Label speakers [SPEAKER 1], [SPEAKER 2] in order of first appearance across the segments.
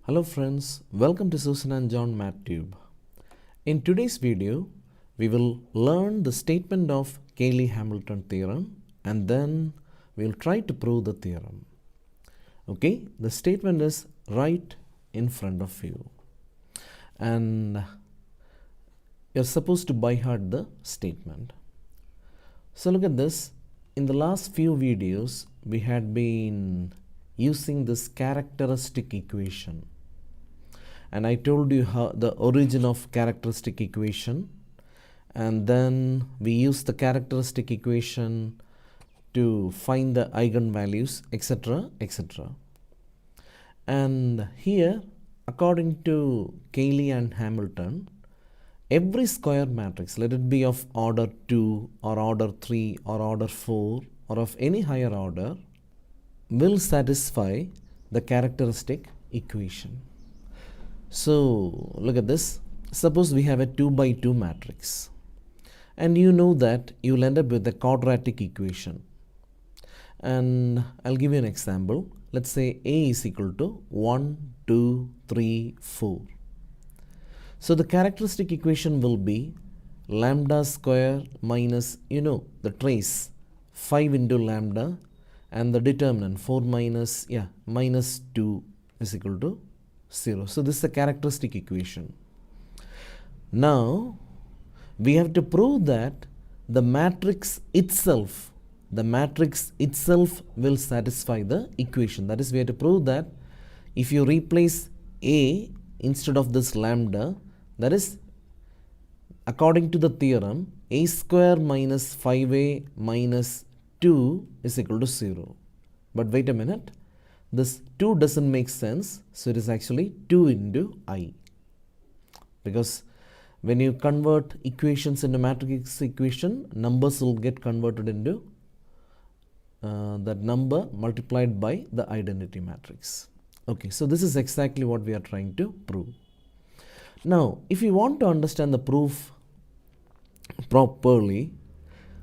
[SPEAKER 1] Hello friends, welcome to Susan and John MathTube. In today's video, we will learn the statement of Cayley Hamilton Theorem and then we will try to prove the theorem. Okay, the statement is right in front of you and you're supposed to by heart the statement. So look at this. In the last few videos, we had been using this characteristic equation. And I told you how the origin of characteristic equation, and then we use the characteristic equation to find the eigenvalues, etc., etc. And here, according to Cayley and Hamilton, every square matrix, let it be of order 2 or order 3 or order 4 or of any higher order, will satisfy the characteristic equation. So look at this. Suppose we have a 2 by 2 matrix and you know that you will end up with a quadratic equation. And I'll give you an example. Let's say A is equal to 1, 2, 3, 4. So the characteristic equation will be lambda square minus, the trace 5 into lambda and the determinant 4 minus 2 is equal to 0. So this is the characteristic equation. Now we have to prove that the matrix itself will satisfy the equation. That is, we have to prove that if you replace A instead of this lambda, that is, according to the theorem, A square minus 5A minus 2 is equal to 0. But wait a minute. This 2 doesn't make sense, so it is actually 2 into I. Because when you convert equations into matrix equation, numbers will get converted into that number multiplied by the identity matrix. Okay, so this is exactly what we are trying to prove. Now, if you want to understand the proof properly,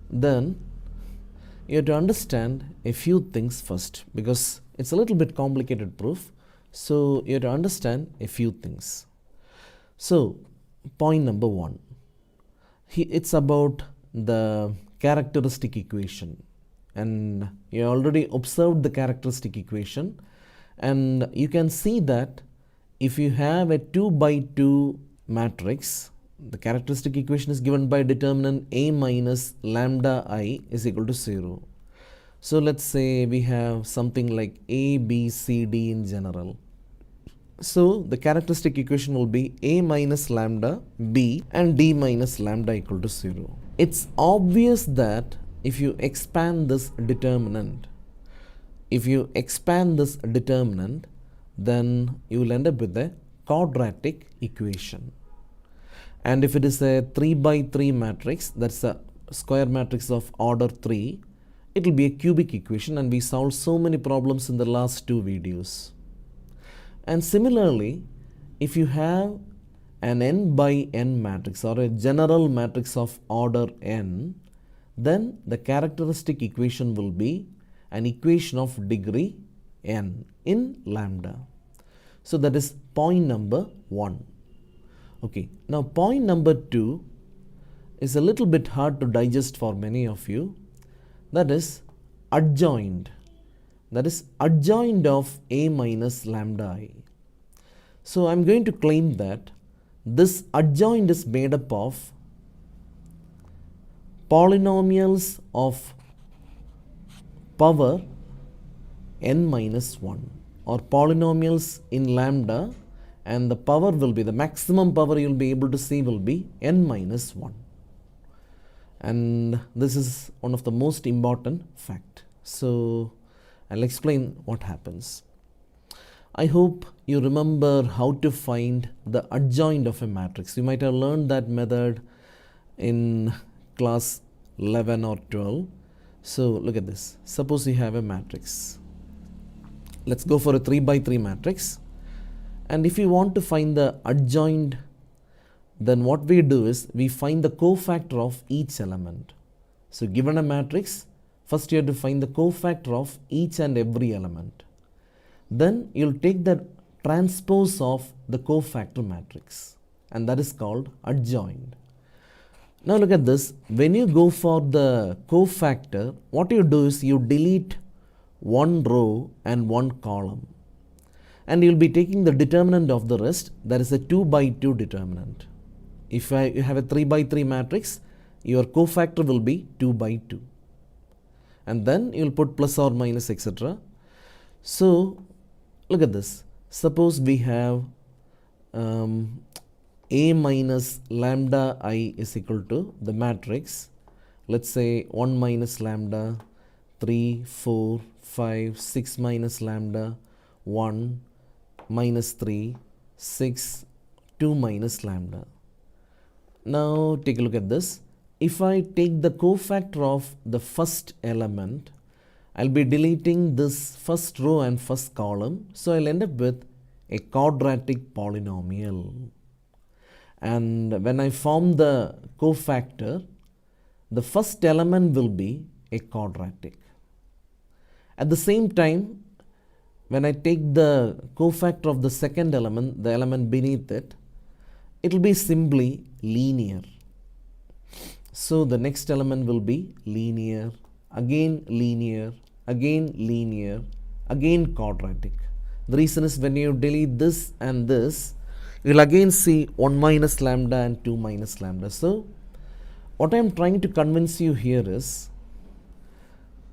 [SPEAKER 1] then you have to understand a few things first, because it's a little bit complicated proof. So you have to understand a few things. So point number 1, it's about the characteristic equation, and you already observed the characteristic equation, and you can see that if you have a 2 by 2 matrix, the characteristic equation is given by determinant A minus lambda I is equal to 0. So let's say we have something like A, B, C, D in general. So the characteristic equation will be A minus lambda B and D minus lambda equal to 0. It's obvious that if you expand this determinant, then you will end up with a quadratic equation. And if it is a 3 by 3 matrix, that's a square matrix of order 3, it will be a cubic equation, and we solved so many problems in the last 2 videos. And similarly, if you have an n by n matrix or a general matrix of order n, then the characteristic equation will be an equation of degree n in lambda. So that is point number 1. Okay, now point number 2 is a little bit hard to digest for many of you. That is adjoint. That is adjoint of A minus lambda I. So I'm going to claim that this adjoint is made up of polynomials of power n minus 1, or polynomials in lambda, and the power will be, the maximum power you will be able to see will be n minus 1. And this is one of the most important fact. So I'll explain what happens. I hope you remember how to find the adjoint of a matrix. You might have learned that method in class 11 or 12. So look at this. Suppose you have a matrix. Let's go for a 3 by 3 matrix. And if you want to find the adjoint, then what we do is we find the cofactor of each element. So given a matrix, first you have to find the cofactor of each and every element. Then you'll take that transpose of the cofactor matrix, and that is called adjoint. Now look at this. When you go for the cofactor, what you do is you delete one row and one column, and you will be taking the determinant of the rest, that is a 2 by 2 determinant. If you have a 3 by 3 matrix, your cofactor will be 2 by 2, and then you will put plus or minus, etc. So look at this. Suppose we have A minus lambda I is equal to the matrix, let's say 1 minus lambda, 3, 4, 5, 6 minus lambda, 1, minus 3, 6, 2 minus lambda. Now take a look at this. If I take the cofactor of the first element, I'll be deleting this first row and first column, so I'll end up with a quadratic polynomial. And when I form the cofactor, the first element will be a quadratic. At the same time, when I take the cofactor of the second element, the element beneath it, it will be simply linear. So the next element will be linear, again linear, again linear, again quadratic. The reason is when you delete this and this, you will again see 1 minus lambda and 2 minus lambda. So what I am trying to convince you here is,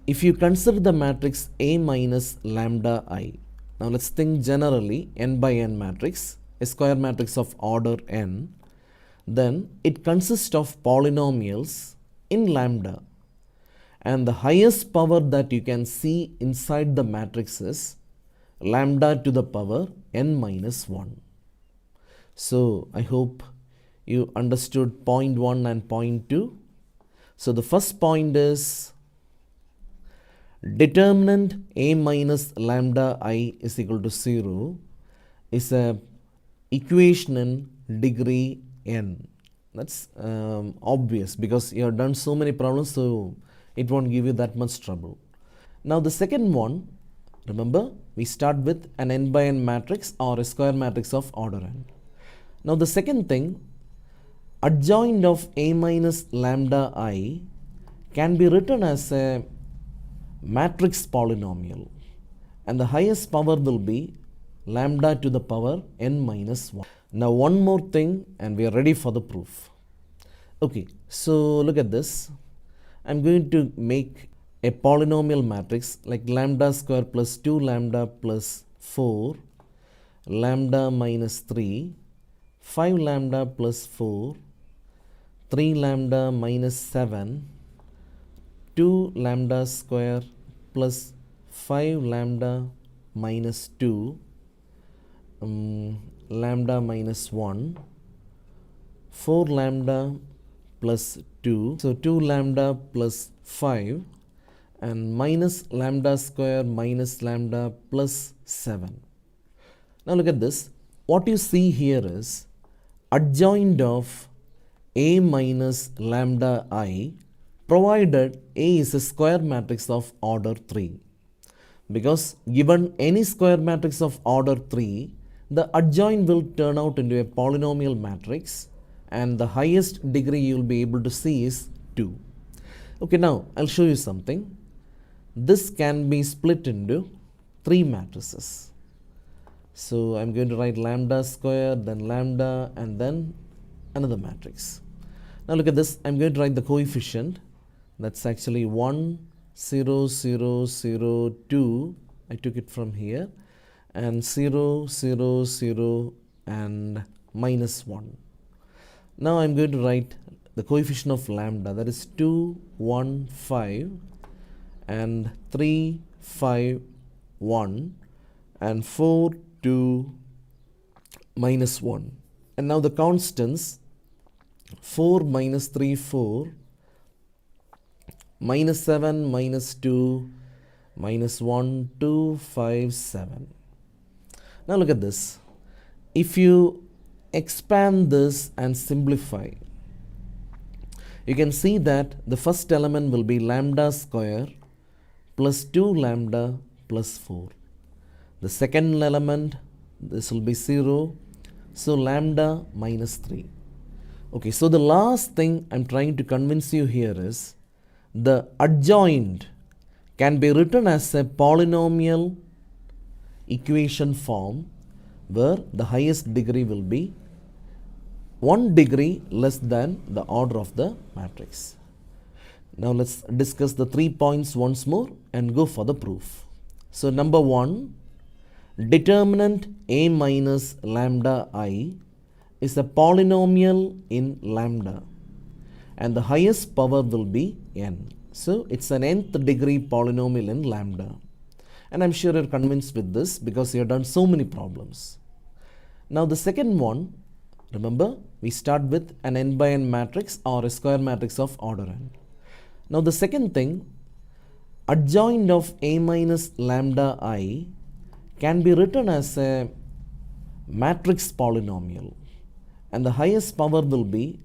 [SPEAKER 1] if you consider the matrix A minus lambda I, now let's think generally n by n matrix, a square matrix of order n, then it consists of polynomials in lambda, and the highest power that you can see inside the matrix is lambda to the power n minus 1. So I hope you understood point 1 and point 2. So the first point is determinant A minus lambda I is equal to 0 is a equation in degree n. That's obvious because you have done so many problems, so it won't give you that much trouble. Now the second one, remember, we start with an n by n matrix or a square matrix of order n. Now the second thing, adjoint of A minus lambda I can be written as a matrix polynomial, and the highest power will be lambda to the power n minus 1. Now one more thing and we are ready for the proof. Okay, so look at this. I'm going to make a polynomial matrix like lambda square plus 2 lambda plus 4, lambda minus 3, 5 lambda plus 4, 3 lambda minus 7, 2 lambda square plus 5 lambda minus 2, lambda minus 1, 4 lambda plus 2, so 2 lambda plus 5, and minus lambda square minus lambda plus 7. Now look at this. What you see here is adjoint of A minus lambda I, provided A is a square matrix of order 3. Because given any square matrix of order 3, the adjoint will turn out into a polynomial matrix, and the highest degree you will be able to see is 2. Okay, now I'll show you something. This can be split into 3 matrices. So I'm going to write lambda square, then lambda, and then another matrix. Now look at this. I'm going to write the coefficient. That's actually 1, 0, 0, 0, 2. I took it from here. And 0, 0, 0, and minus 1. Now I'm going to write the coefficient of lambda, that is 2, 1, 5, and 3, 5, 1, and 4, 2, minus 1. And now the constants, 4 minus 3, 4, minus 7, minus 2, minus 1, 2, 5, 7. Now look at this. If you expand this and simplify, you can see that the first element will be lambda square plus 2 lambda plus 4. The second element this will be 0. So lambda minus 3. Okay, so the last thing I'm trying to convince you here is the adjoint can be written as a polynomial equation form where the highest degree will be 1 degree less than the order of the matrix. Now let's discuss the 3 points once more and go for the proof. So number 1, determinant a minus lambda I is a polynomial in lambda and the highest power will be n. So it's an nth degree polynomial in lambda. And I'm sure you're convinced with this because you have done so many problems. Now the second one, remember we start with an n by n matrix or a square matrix of order n. Now the second thing, adjoint of a minus lambda I can be written as a matrix polynomial and the highest power will be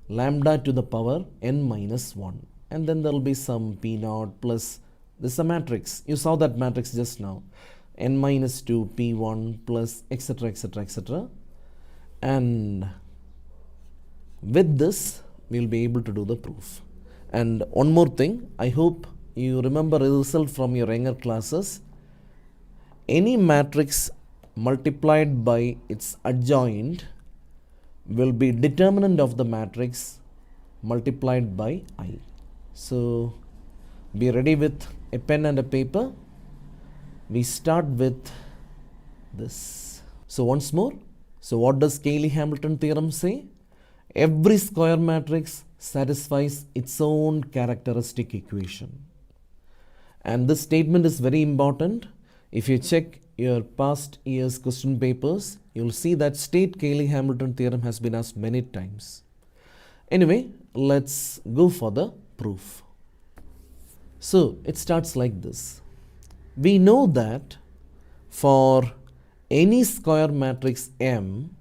[SPEAKER 1] lambda to the power n minus 1, and then there will be some p naught plus this is a matrix. You saw that matrix just now, n minus 2 p1 plus etc etc etc, and with this we will be able to do the proof. And one more thing, I hope you remember a result from your younger classes. Any matrix multiplied by its adjoint will be determinant of the matrix multiplied by I. So be ready with a pen and a paper. We start with this. So once more, so what does Cayley Hamilton theorem say? Every square matrix satisfies its own characteristic equation. And this statement is very important. If you check your past year's question papers, you'll see that state Cayley Hamilton theorem has been asked many times. Anyway, let's go for the proof. So it starts like this. We know that for any square matrix M,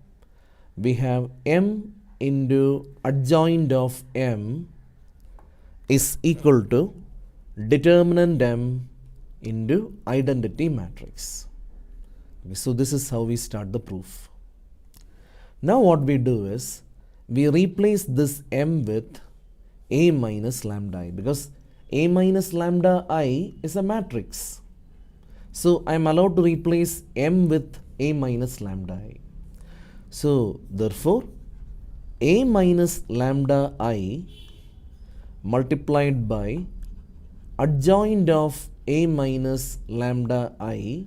[SPEAKER 1] we have M into adjoint of M is equal to determinant M into identity matrix. Okay, so this is how we start the proof. Now what we do is we replace this M with A minus lambda I, because A minus lambda I is a matrix. So I am allowed to replace M with A minus lambda I. So therefore A minus lambda I multiplied by adjoint of A minus lambda I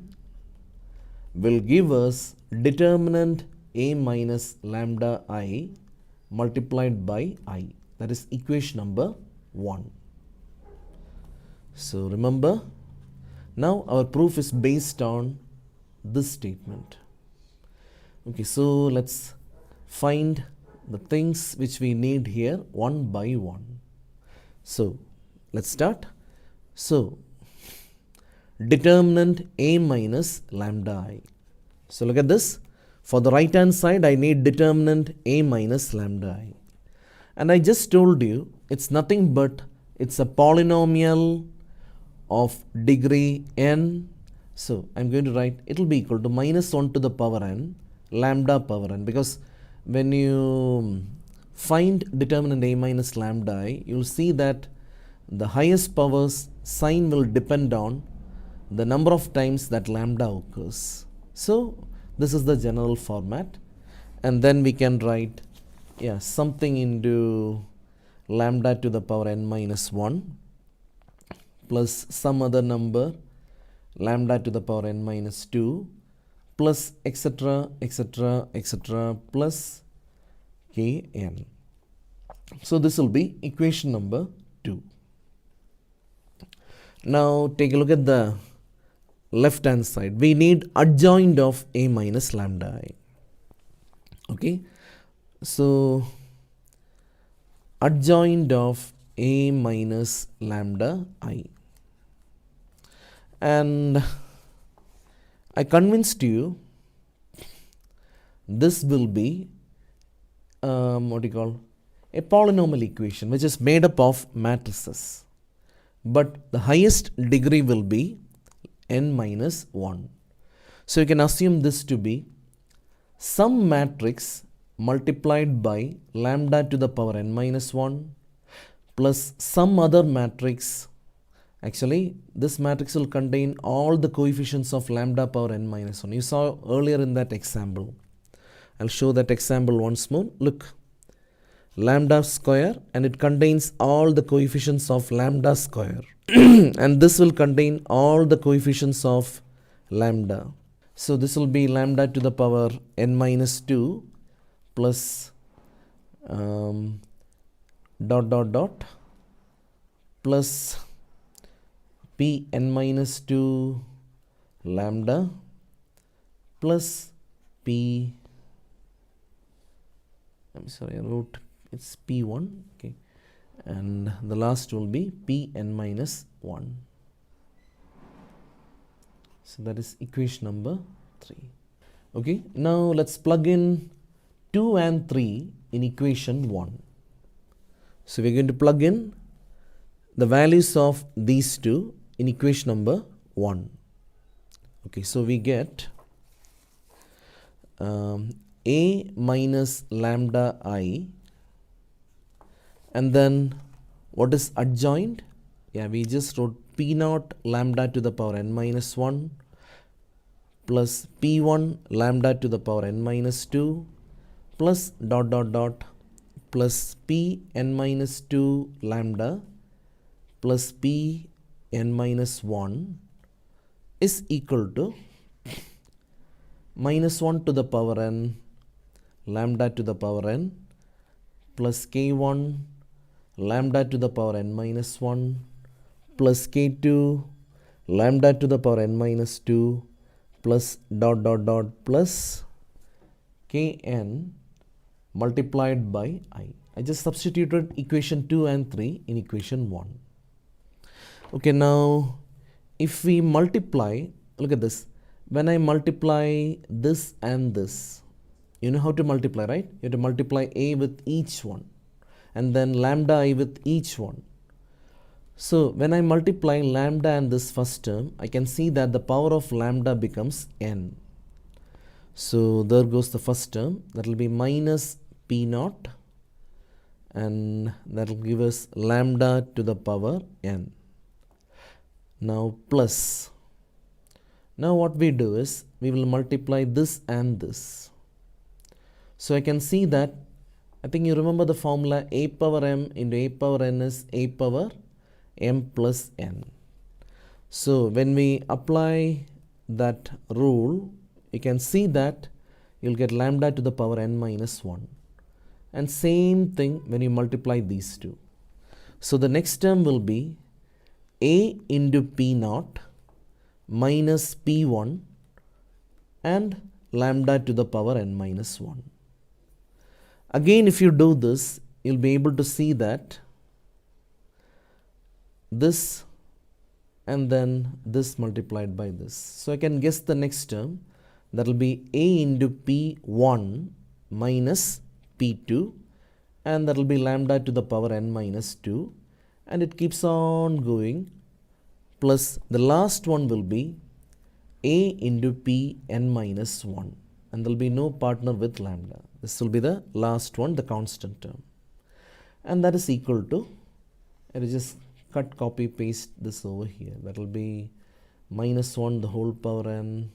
[SPEAKER 1] will give us determinant A minus lambda I multiplied by I. That is equation number 1. So remember, now our proof is based on this statement. Okay, so let's find the things which we need here one by one. So let's start. So determinant A minus lambda I. So look at this. For the right hand side, I need determinant A minus lambda I. And I just told you it's nothing but it's a polynomial of degree n. So I'm going to write it will be equal to minus 1 to the power n lambda power n, because when you find determinant A minus lambda I, you will see that the highest power's sign will depend on the number of times that lambda occurs. So this is the general format, and then we can write something into lambda to the power n minus 1 plus some other number lambda to the power n minus 2 plus etc etc etc plus kn. So this will be equation number 2. Now take a look at the left hand side. We need adjoint of A minus lambda I. Okay, so adjoint of A minus lambda I, and I convinced you this will be a polynomial equation which is made up of matrices, but the highest degree will be n minus 1. So you can assume this to be some matrix multiplied by lambda to the power n minus 1 plus some other matrix. Actually, this matrix will contain all the coefficients of lambda power n minus 1. You saw earlier in that example. I'll show that example once more. Look, lambda square, and it contains all the coefficients of lambda square. And this will contain all the coefficients of lambda. So this will be lambda to the power n minus 2 plus dot dot dot plus p n minus 2 lambda plus p, I'm sorry, I wrote it's p1, okay, and the last will be p n minus 1. So that is equation number 3. Okay, now let's plug in 2 and 3 in equation 1. So we're going to plug in the values of these two in equation number 1. Okay, so we get a minus lambda I, and then what is adjoined? Yeah, we just wrote p naught lambda to the power n minus 1 plus p1 lambda to the power n minus 2 plus dot dot dot plus p n minus 2 lambda plus p n minus 1 is equal to minus 1 to the power n lambda to the power n plus k1 lambda to the power n minus 1 plus k2 lambda to the power n minus 2 plus dot dot dot plus kn multiplied by I. I just substituted equation 2 and 3 in equation 1. Okay, now if we multiply, look at this. When I multiply this and this, you know how to multiply, right? You have to multiply a with each one and then lambda I with each one. So when I multiply lambda and this first term, I can see that the power of lambda becomes n. So there goes the first term. That will be minus p naught, and that will give us lambda to the power n. Now plus. Now what we do is we will multiply this and this. So I can see that, I think you remember the formula a power m into a power n is a power m plus n. So when we apply that rule, you can see that you'll get lambda to the power n minus 1. And same thing when you multiply these two. So the next term will be a into p naught minus p1 and lambda to the power n minus 1. Again, if you do this, you'll be able to see that this and then this multiplied by this. So I can guess the next term. That will be a into p1 minus p2, and that will be lambda to the power n minus 2, and it keeps on going, plus the last one will be a into p n minus 1, and there will be no partner with lambda. This will be the last one, the constant term, and that is equal to, I will just cut, copy, paste this over here. That will be minus 1 the whole power n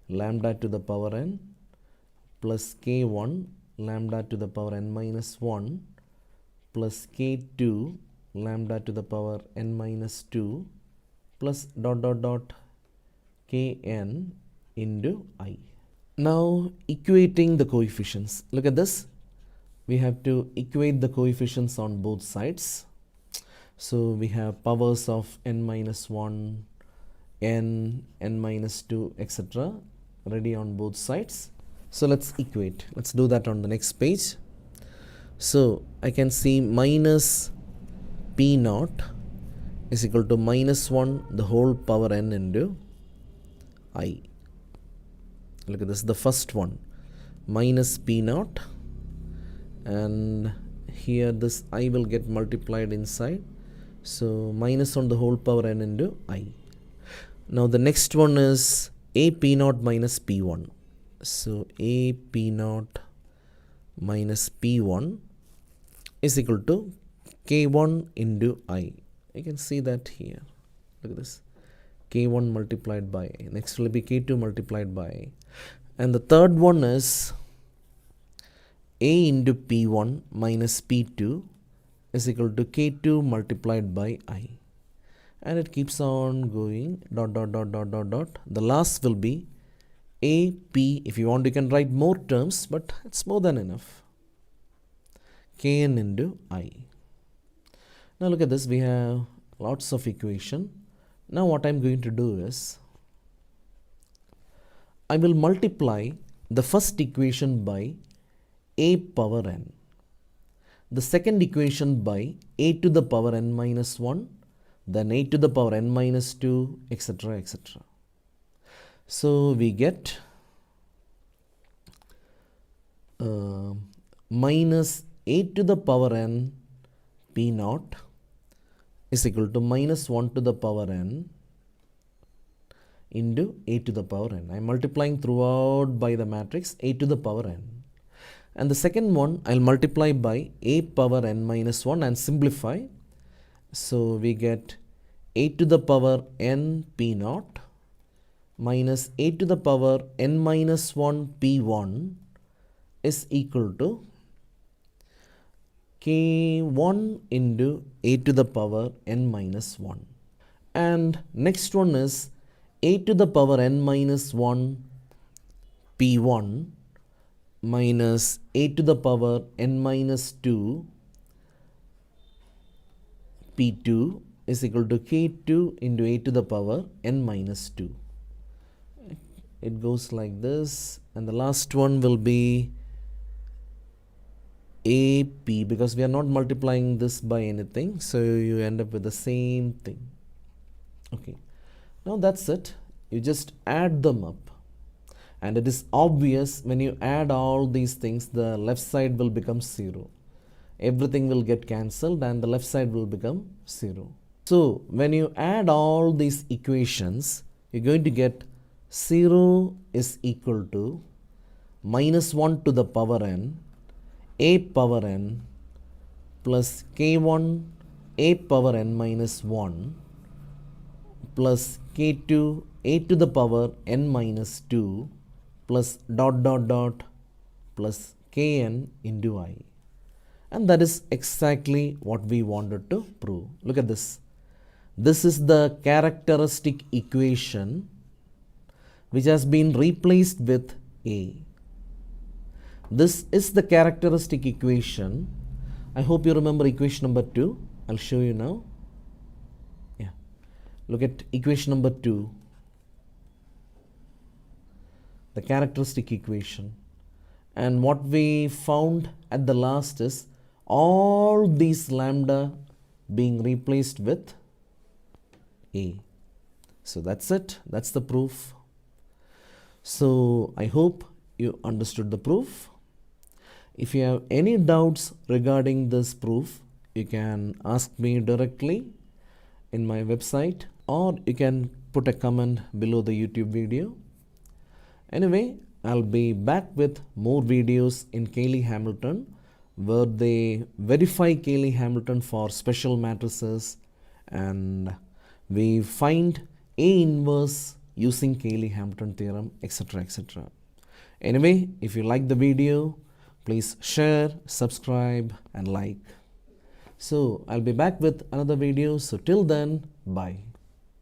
[SPEAKER 1] lambda to the power n plus k1 lambda to the power n minus 1 plus k2 lambda to the power n minus 2 plus dot dot dot kn into I. Now equating the coefficients. Look at this. We have to equate the coefficients on both sides. So we have powers of n minus 1, n minus 2, etc. ready on both sides. So let's equate. Let's do that on the next page. So I can see minus p naught is equal to minus 1 the whole power n into I. Look at this, the first one, minus p naught, and here this I will get multiplied inside. So minus 1 the whole power n into I. Now the next one is a p naught minus p1. So A P naught minus P1 is equal to K1 into I. You can see that here. Look at this. K1 multiplied by I. Next will be K2 multiplied by I. And the third one is A into P1 minus P2 is equal to K2 multiplied by I. And it keeps on going, dot, dot, dot, dot, dot, dot. The last will be AP. If you want, you can write more terms, but it's more than enough. Kn into I. Now look at this. We have lots of equation. Now what I'm going to do is, I will multiply the first equation by a power n. The second equation by a to the power n minus 1, then a to the power n minus 2, etc., etc. So we get minus a to the power n p naught is equal to minus 1 to the power n into a to the power n. I am multiplying throughout by the matrix a to the power n. And the second one I will multiply by a power n minus 1 and simplify. So we get a to the power n p naught minus a to the power n minus 1 p1 is equal to k1 into a to the power n minus 1. And next one is a to the power n minus 1 p1 minus a to the power n minus 2 p2 is equal to k2 into a to the power n minus 2. It goes like this, and the last one will be AP, because we are not multiplying this by anything, so you end up with the same thing. Okay, now that's it. You just add them up, and it is obvious when you add all these things, the left side will become 0. Everything will get cancelled and the left side will become 0. So when you add all these equations, you're going to get 0 is equal to minus 1 to the power n a power n plus k1 a power n minus 1 plus k2 a to the power n minus 2 plus dot dot dot plus kn into I. And that is exactly what we wanted to prove. Look at this. This is the characteristic equation which has been replaced with A. This is the characteristic equation. I hope you remember equation number 2. I'll show you now. Yeah. Look at equation number 2. The characteristic equation. And what we found at the last is all these lambda being replaced with A. So that's it. That's the proof. So I hope you understood the proof. If you have any doubts regarding this proof, you can ask me directly in my website, or you can put a comment below the YouTube video. Anyway, I'll be back with more videos in Cayley Hamilton, where they verify Cayley Hamilton for special matrices, and we find A inverse using Cayley Hamilton theorem, etc., etc. Anyway, if you like the video, please share, subscribe and like. So I'll be back with another video. So till then, bye.